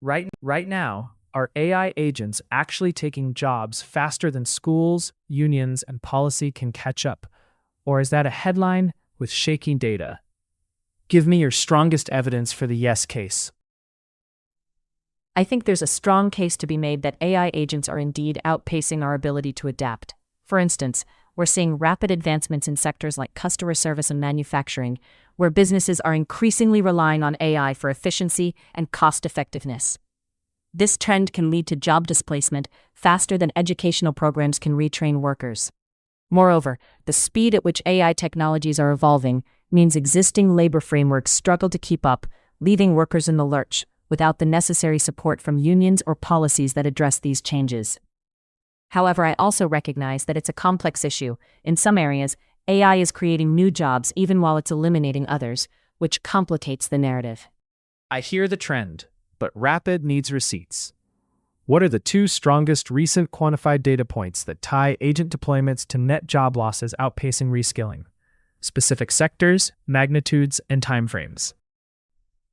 Right now, are AI agents actually taking jobs faster than schools, unions, and policy can catch up? Or is that a headline with shaky data? Give me your strongest evidence for the yes case. I think there's a strong case to be made that AI agents are indeed outpacing our ability to adapt. For instance, we're seeing rapid advancements in sectors like customer service and manufacturing, where businesses are increasingly relying on AI for efficiency and cost-effectiveness. This trend can lead to job displacement faster than educational programs can retrain workers. Moreover, the speed at which AI technologies are evolving means existing labor frameworks struggle to keep up, leaving workers in the lurch, without the necessary support from unions or policies that address these changes. However, I also recognize that it's a complex issue. In some areas, AI is creating new jobs even while it's eliminating others, which complicates the narrative. I hear the trend, but rapid needs receipts. What are the two strongest recent quantified data points that tie agent deployments to net job losses outpacing reskilling? Specific sectors, magnitudes, and timeframes.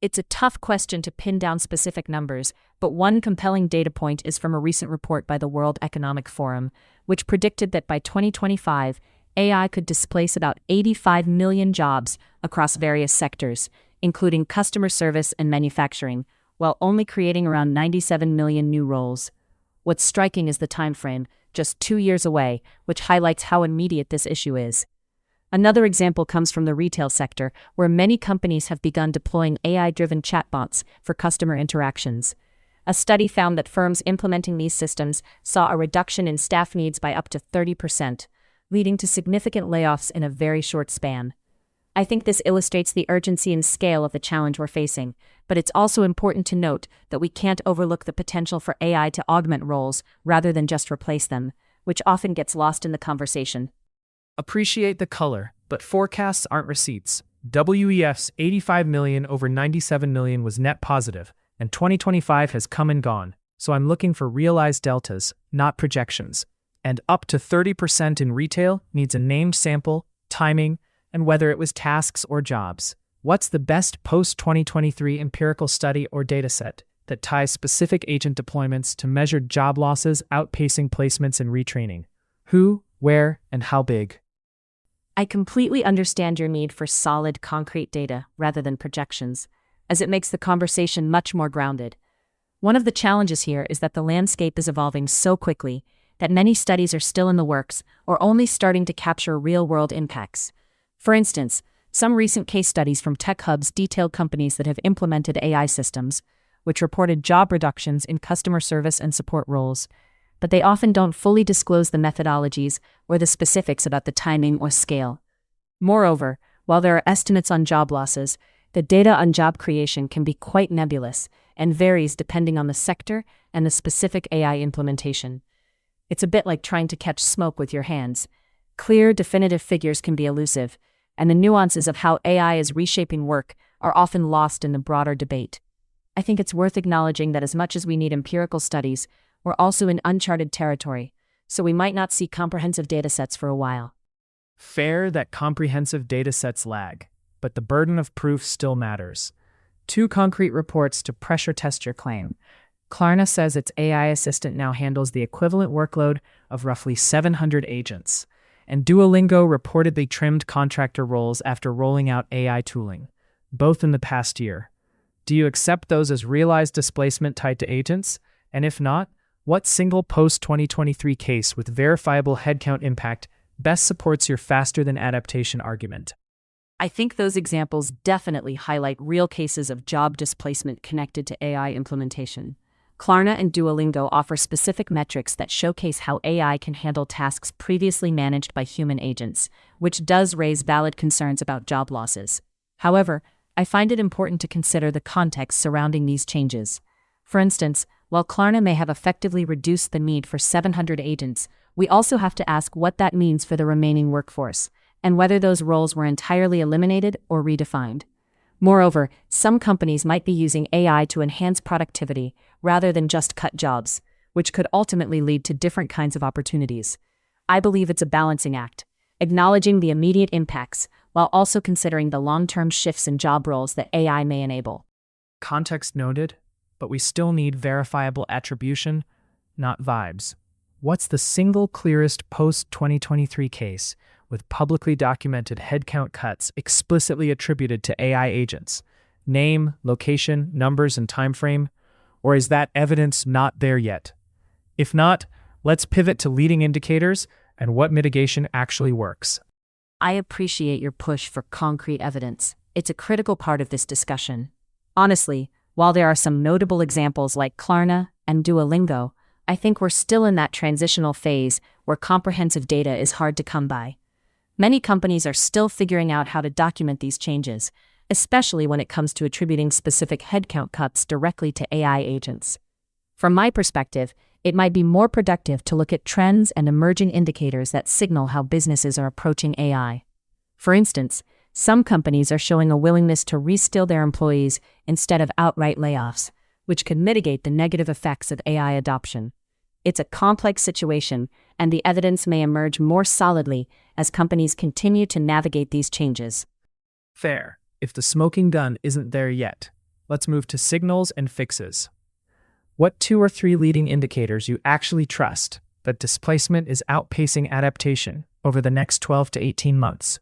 It's a tough question to pin down specific numbers, but one compelling data point is from a recent report by the World Economic Forum, which predicted that by 2025, AI could displace about 85 million jobs across various sectors, including customer service and manufacturing, while only creating around 97 million new roles. What's striking is the time frame, just 2 years away, which highlights how immediate this issue is. Another example comes from the retail sector, where many companies have begun deploying AI-driven chatbots for customer interactions. A study found that firms implementing these systems saw a reduction in staff needs by up to 30%, leading to significant layoffs in a very short span. I think this illustrates the urgency and scale of the challenge we're facing, but it's also important to note that we can't overlook the potential for AI to augment roles rather than just replace them, which often gets lost in the conversation. Appreciate the color, but forecasts aren't receipts. WEF's 85 million over 97 million was net positive, and 2025 has come and gone, so I'm looking for realized deltas, not projections. And up to 30% in retail needs a named sample, timing, and whether it was tasks or jobs. What's the best post-2023 empirical study or dataset that ties specific agent deployments to measured job losses outpacing placements and retraining? Who, where, and how big? I completely understand your need for solid, concrete data rather than projections, as it makes the conversation much more grounded. One of the challenges here is that the landscape is evolving so quickly that many studies are still in the works or only starting to capture real-world impacts. For instance, some recent case studies from tech hubs detailed companies that have implemented AI systems, which reported job reductions in customer service and support roles, but they often don't fully disclose the methodologies or the specifics about the timing or scale. Moreover, while there are estimates on job losses, the data on job creation can be quite nebulous and varies depending on the sector and the specific AI implementation. It's a bit like trying to catch smoke with your hands. Clear, definitive figures can be elusive, and the nuances of how AI is reshaping work are often lost in the broader debate. I think it's worth acknowledging that as much as we need empirical studies, we're also in uncharted territory, so we might not see comprehensive datasets for a while. Fair that comprehensive datasets lag, but the burden of proof still matters. 2 concrete reports to pressure test your claim. Klarna says its AI assistant now handles the equivalent workload of roughly 700 agents, and Duolingo reportedly trimmed contractor roles after rolling out AI tooling, both in the past year. Do you accept those as realized displacement tied to agents? And if not, what single post-2023 case with verifiable headcount impact best supports your faster-than-adaptation argument? I think those examples definitely highlight real cases of job displacement connected to AI implementation. Klarna and Duolingo offer specific metrics that showcase how AI can handle tasks previously managed by human agents, which does raise valid concerns about job losses. However, I find it important to consider the context surrounding these changes. For instance, while Klarna may have effectively reduced the need for 700 agents, we also have to ask what that means for the remaining workforce, and whether those roles were entirely eliminated or redefined. Moreover, some companies might be using AI to enhance productivity rather than just cut jobs, which could ultimately lead to different kinds of opportunities. I believe it's a balancing act, acknowledging the immediate impacts while also considering the long-term shifts in job roles that AI may enable. Context noted, but we still need verifiable attribution, not vibes. What's the single clearest post-2023 case with publicly documented headcount cuts explicitly attributed to AI agents? Name, location, numbers, and timeframe? Or is that evidence not there yet? If not, let's pivot to leading indicators and what mitigation actually works. I appreciate your push for concrete evidence. It's a critical part of this discussion. Honestly, while there are some notable examples like Klarna and Duolingo, I think we're still in that transitional phase where comprehensive data is hard to come by. Many companies are still figuring out how to document these changes, especially when it comes to attributing specific headcount cuts directly to AI agents. From my perspective, it might be more productive to look at trends and emerging indicators that signal how businesses are approaching AI. For instance, some companies are showing a willingness to reskill their employees instead of outright layoffs, which could mitigate the negative effects of AI adoption. It's a complex situation, and the evidence may emerge more solidly as companies continue to navigate these changes. Fair. If the smoking gun isn't there yet, let's move to signals and fixes. What 2 or 3 leading indicators you actually trust that displacement is outpacing adaptation over the next 12 to 18 months?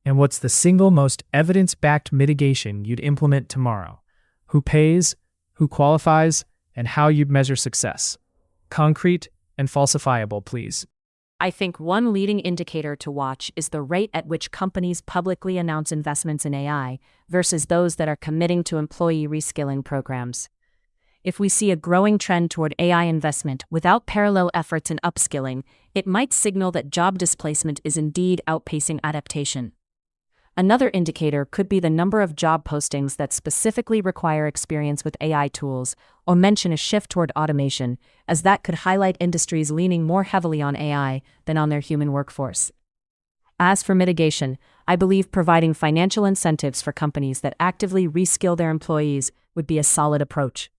And what's the single most evidence-backed mitigation you'd implement tomorrow? Who pays, who qualifies, and how you'd measure success? Concrete and falsifiable, please. I think one leading indicator to watch is the rate at which companies publicly announce investments in AI versus those that are committing to employee reskilling programs. If we see a growing trend toward AI investment without parallel efforts in upskilling, it might signal that job displacement is indeed outpacing adaptation. Another indicator could be the number of job postings that specifically require experience with AI tools or mention a shift toward automation, as that could highlight industries leaning more heavily on AI than on their human workforce. As for mitigation, I believe providing financial incentives for companies that actively reskill their employees would be a solid approach.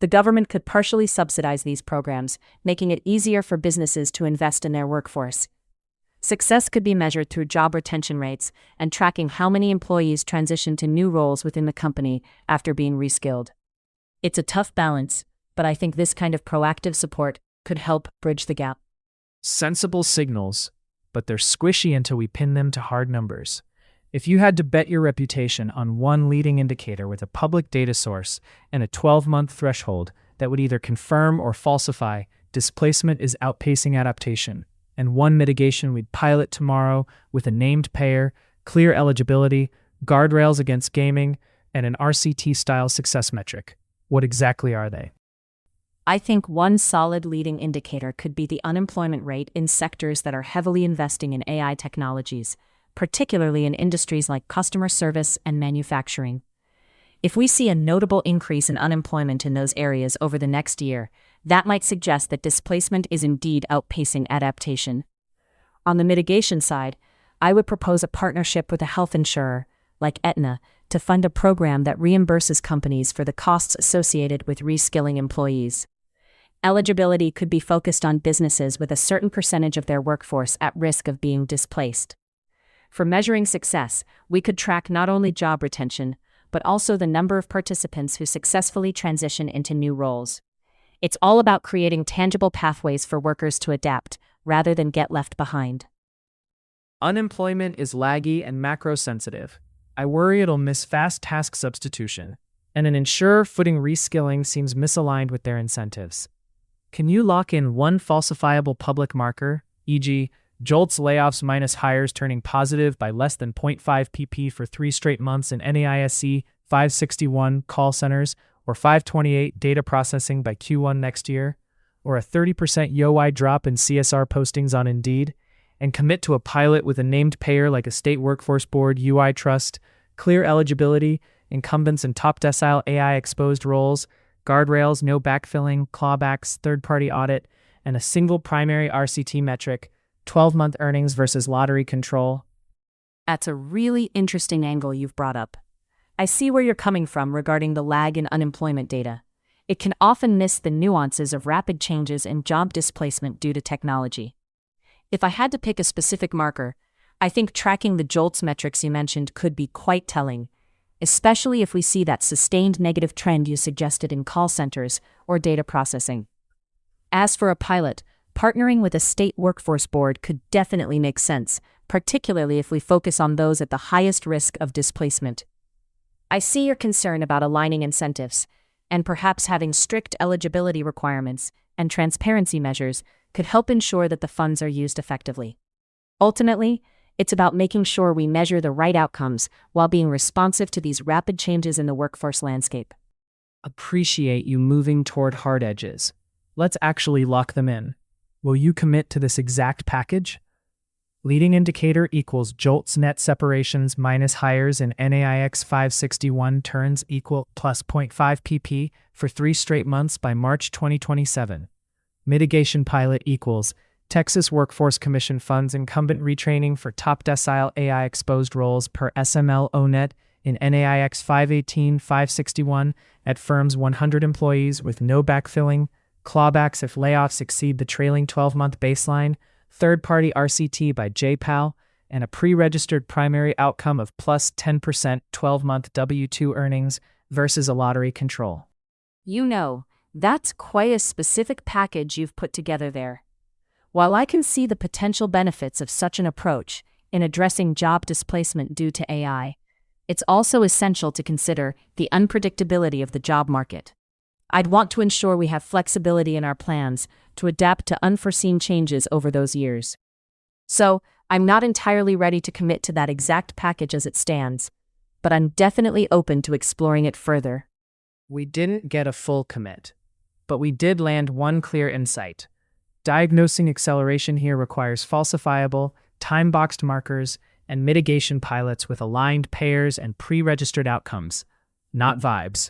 The government could partially subsidize these programs, making it easier for businesses to invest in their workforce. Success could be measured through job retention rates and tracking how many employees transition to new roles within the company after being reskilled. It's a tough balance, but I think this kind of proactive support could help bridge the gap. Sensible signals, but they're squishy until we pin them to hard numbers. If you had to bet your reputation on one leading indicator with a public data source and a 12-month threshold that would either confirm or falsify displacement is outpacing adaptation, and one mitigation we'd pilot tomorrow with a named payer, clear eligibility, guardrails against gaming, and an RCT-style success metric, what exactly are they? I think one solid leading indicator could be the unemployment rate in sectors that are heavily investing in AI technologies, particularly in industries like customer service and manufacturing. If we see a notable increase in unemployment in those areas over the next year, that might suggest that displacement is indeed outpacing adaptation. On the mitigation side, I would propose a partnership with a health insurer, like Aetna, to fund a program that reimburses companies for the costs associated with reskilling employees. Eligibility could be focused on businesses with a certain percentage of their workforce at risk of being displaced. For measuring success, we could track not only job retention, but also the number of participants who successfully transition into new roles. It's all about creating tangible pathways for workers to adapt, rather than get left behind. Unemployment is laggy and macro-sensitive. I worry it'll miss fast task substitution, and an insurer footing reskilling seems misaligned with their incentives. Can you lock in one falsifiable public marker, e.g., Jolt's layoffs minus hires turning positive by less than 0.5 pp for 3 straight months in NAISC 561 call centers, or 528 data processing by Q1 next year, or a 30% YoY drop in CSR postings on Indeed, and commit to a pilot with a named payer like a state workforce board, UI trust, clear eligibility, incumbents in top decile AI exposed roles, guardrails, no backfilling, clawbacks, third-party audit, and a single primary RCT metric, 12-month earnings versus lottery control. That's a really interesting angle you've brought up. I see where you're coming from regarding the lag in unemployment data. It can often miss the nuances of rapid changes in job displacement due to technology. If I had to pick a specific marker, I think tracking the JOLTS metrics you mentioned could be quite telling. especially if we see that sustained negative trend you suggested in call centers or data processing. As for a pilot, partnering with a state workforce board could definitely make sense, particularly if we focus on those at the highest risk of displacement. I see your concern about aligning incentives, and perhaps having strict eligibility requirements and transparency measures could help ensure that the funds are used effectively. Ultimately, it's about making sure we measure the right outcomes while being responsive to these rapid changes in the workforce landscape. Appreciate you moving toward hard edges. Let's actually lock them in. Will you commit to this exact package? Leading indicator equals JOLTS net separations minus hires in NAIX 561 turns equal plus 0.5 pp for 3 straight months by March 2027. Mitigation pilot equals Texas Workforce Commission funds incumbent retraining for top decile AI exposed roles per SML ONET in NAIX 518-561 at firms 100 employees with no backfilling, clawbacks if layoffs exceed the trailing 12-month baseline, third-party RCT by JPAL, and a pre-registered primary outcome of plus 10% 12-month W-2 earnings versus a lottery control. You know, that's quite a specific package you've put together there. While I can see the potential benefits of such an approach in addressing job displacement due to AI, it's also essential to consider the unpredictability of the job market. I'd want to ensure we have flexibility in our plans to adapt to unforeseen changes over those years. So, I'm not entirely ready to commit to that exact package as it stands, but I'm definitely open to exploring it further. We didn't get a full commit, but we did land one clear insight. Diagnosing acceleration here requires falsifiable, time-boxed markers and mitigation pilots with aligned payers and pre-registered outcomes, not vibes.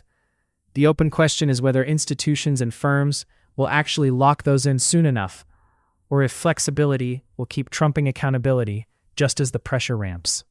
The open question is whether institutions and firms will actually lock those in soon enough, or if flexibility will keep trumping accountability just as the pressure ramps.